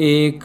1,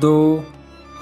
2,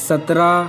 17,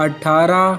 18,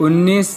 19,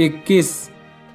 21।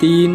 3,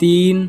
3,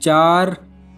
4,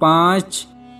5,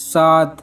7।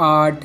8,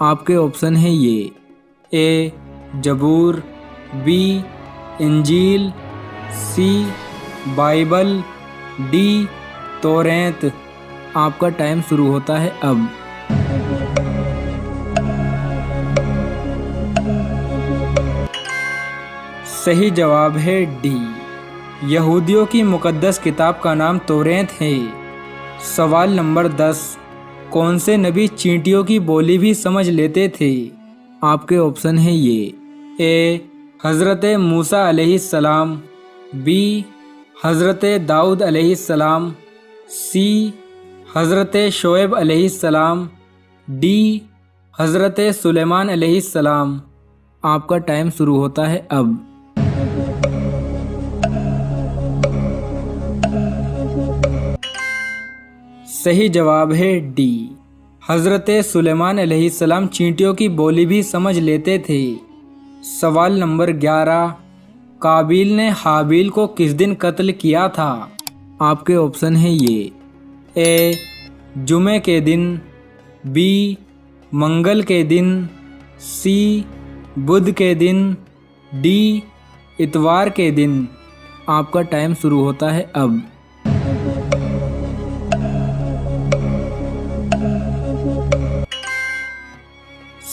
آپ کے آپشن ہیں یہ: اے زبور، بی انجیل، سی بائبل، ڈی توریت۔ آپ کا ٹائم شروع ہوتا ہے اب۔ صحیح جواب ہے ڈی، یہودیوں کی مقدس کتاب کا نام توریت ہے۔ سوال نمبر 10، کون سے نبی چینٹیوں کی بولی بھی سمجھ لیتے تھے؟ آپ کے آپشن ہیں یہ: اے حضرت موسیٰ علیہ السلام، بی حضرت داؤد علیہ السلام، سی حضرت شعیب علیہ السلام، ڈی حضرت سلیمان علیہ السلام۔ آپ کا ٹائم شروع ہوتا ہے اب۔ صحیح جواب ہے ڈی، حضرت سلیمان علیہ السلام چینٹیوں کی بولی بھی سمجھ لیتے تھے۔ سوال نمبر 11، قابیل نے حابیل کو کس دن قتل کیا تھا؟ آپ کے آپشن ہیں یہ: اے جمعے کے دن، بی منگل کے دن، سی بدھ کے دن، ڈی اتوار کے دن۔ آپ کا ٹائم شروع ہوتا ہے اب۔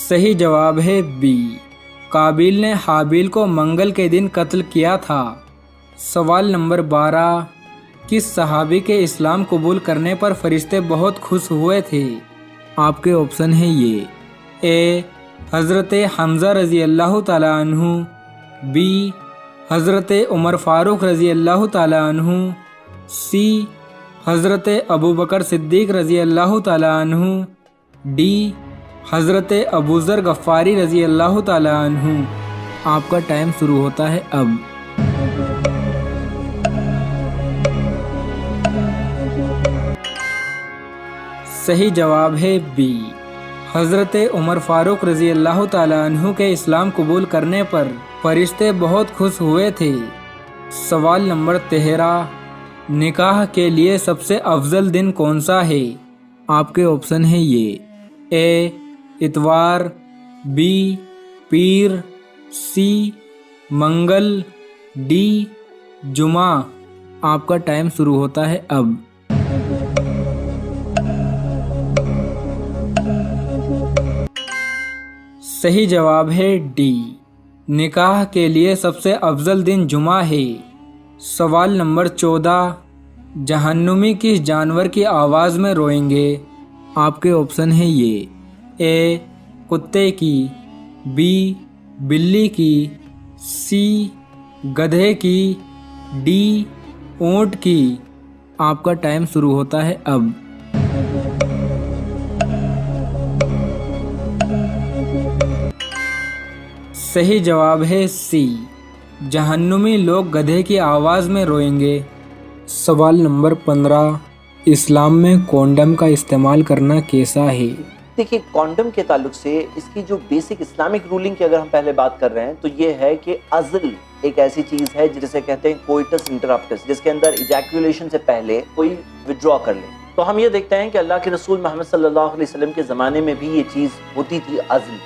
صحیح جواب ہے بی، قابیل نے حابیل کو منگل کے دن قتل کیا تھا۔ سوال نمبر 12، کس صحابی کے اسلام قبول کرنے پر فرشتے بہت خوش ہوئے تھے؟ آپ کے آپشن ہیں یہ: اے حضرت حمزہ رضی اللہ تعالیٰ عنہ، بی حضرت عمر فاروق رضی اللہ تعالیٰ عنہ، سی حضرت ابوبکر صدیق رضی اللہ تعالیٰ عنہ، ڈی حضرت ابوذر غفاری رضی اللہ تعالیٰ عنہ۔ آپ کا ٹائم شروع ہوتا ہے اب۔ صحیح جواب ہے بی، حضرت عمر فاروق رضی اللہ تعالیٰ عنہ کے اسلام قبول کرنے پر فرشتے بہت خوش ہوئے تھے۔ سوال نمبر 13، نکاح کے لیے سب سے افضل دن کون سا ہے؟ آپ کے آپشن ہیں یہ: اے اتوار، بی پیر، سی منگل، ڈی جمعہ۔ آپ کا ٹائم شروع ہوتا ہے اب۔ صحیح جواب ہے ڈی، نکاح کے لیے سب سے افضل دن جمعہ ہے۔ سوال نمبر 14، جہنمی کس جانور کی آواز میں روئیں گے؟ آپ کے آپشن ہیں یہ: اے کتے کی، بی بلی کی، سی گدھے کی، ڈی اونٹ کی۔ آپ کا ٹائم شروع ہوتا ہے اب۔ صحیح جواب ہے سی، جہنمی لوگ گدھے کی آواز میں روئیں گے۔ سوال نمبر 15، اسلام میں کونڈم کا استعمال کرنا کیسا ہے؟ دیکھیے، کانڈم کے تعلق سے اس کی جو بیسک اسلامک رولنگ کی اگر ہم پہلے بات کر رہے ہیں تو یہ ہے کہ عزل ایک ایسی چیز ہے جسے کہتے ہیں کوئٹس انٹرپٹس، جس کے اندر ایجیکولیشن سے پہلے کوئی وڈرا کر لے۔ تو ہم یہ دیکھتے ہیں کہ اللہ کے رسول محمد صلی اللہ علیہ وسلم کے زمانے میں بھی یہ چیز ہوتی تھی، عزل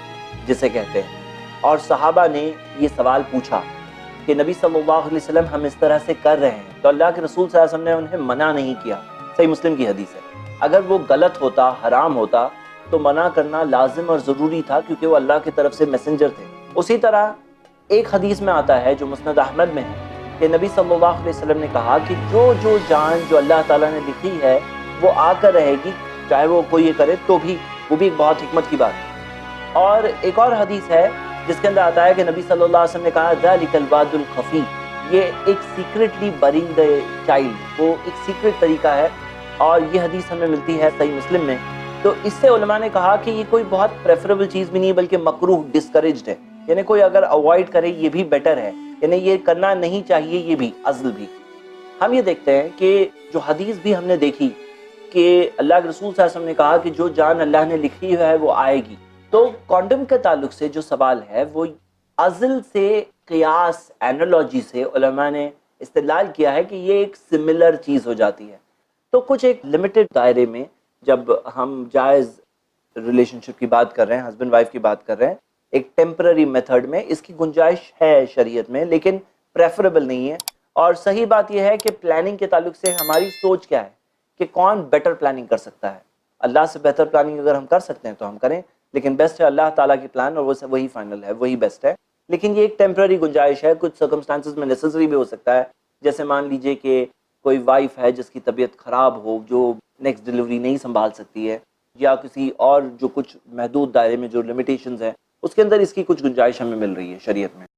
جسے کہتے ہیں، اور صحابہ نے یہ سوال پوچھا کہ نبی صلی اللہ علیہ وسلم ہم اس طرح سے کر رہے ہیں، تو اللہ کے رسول صلی اللہ علیہ وسلم نے انہیں منع نہیں کیا۔ صحیح مسلم کی حدیث ہے۔ اگر وہ غلط ہوتا، حرام ہوتا، تو منع کرنا لازم اور ضروری تھا، کیونکہ وہ اللہ کی طرف سے میسنجر تھے۔ اسی طرح ایک حدیث میں آتا ہے جو مسند احمد میں ہے کہ نبی صلی اللہ علیہ وسلم نے کہا کہ جو جان جو اللہ تعالیٰ نے لکھی ہے وہ آ کر رہے گی، چاہے وہ کوئی یہ کرے تو بھی، وہ بھی ایک بہت حکمت کی بات ہے۔ اور ایک اور حدیث ہے جس کے اندر آتا ہے کہ نبی صلی اللہ علیہ وسلم نے کہا ذالک الوعد الخفی، یہ ایک سیکریٹلی بریئنگ دی چائلڈ، وہ ایک سیکریٹ طریقہ ہے، اور یہ حدیث ہمیں ملتی ہے صحیح مسلم میں۔ تو اس سے علماء نے کہا کہ یہ کوئی بہت پریفریبل چیز بھی نہیں ہے، بلکہ مکروہ، ڈسکریجڈ ہے، یعنی کوئی اگر اوائڈ کرے یہ بھی بیٹر ہے، یعنی یہ کرنا نہیں چاہیے، یہ بھی عزل بھی۔ ہم یہ دیکھتے ہیں کہ جو حدیث بھی ہم نے دیکھی کہ اللہ کے رسول صلی اللہ علیہ وسلم نے کہا کہ جو جان اللہ نے لکھی ہے وہ آئے گی۔ تو کانڈم کے تعلق سے جو سوال ہے وہ عزل سے، قیاس، اینالوجی سے علماء نے استدلال کیا ہے کہ یہ ایک سملر چیز ہو جاتی ہے۔ تو کچھ ایک لمیٹڈ دائرے میں جب ہم جائز ریلیشن شپ کی بات کر رہے ہیں، ہسبینڈ وائف کی بات کر رہے ہیں، ایک ٹیمپرری میتھڈ میں اس کی گنجائش ہے شریعت میں، لیکن پریفریبل نہیں ہے۔ اور صحیح بات یہ ہے کہ پلاننگ کے تعلق سے ہماری سوچ کیا ہے کہ کون بیٹر پلاننگ کر سکتا ہے۔ اللہ سے بہتر پلاننگ اگر ہم کر سکتے ہیں تو ہم کریں، لیکن بیسٹ ہے اللہ تعالیٰ کی پلان، اور وہی فائنل ہے، وہی بیسٹ ہے۔ لیکن یہ ایک ٹیمپرری گنجائش ہے، کچھ سرکمسٹانسز میں نیسسری بھی ہو سکتا ہے۔ جیسے مان لیجئے کہ کوئی وائف ہے جس کی طبیعت خراب ہو، جو نیکسٹ ڈیلیوری نہیں سنبھال سکتی ہے، یا کسی اور جو کچھ محدود دائرے میں جو لمیٹیشنز ہیں، اس کے اندر اس کی کچھ گنجائش ہمیں مل رہی ہے شریعت میں۔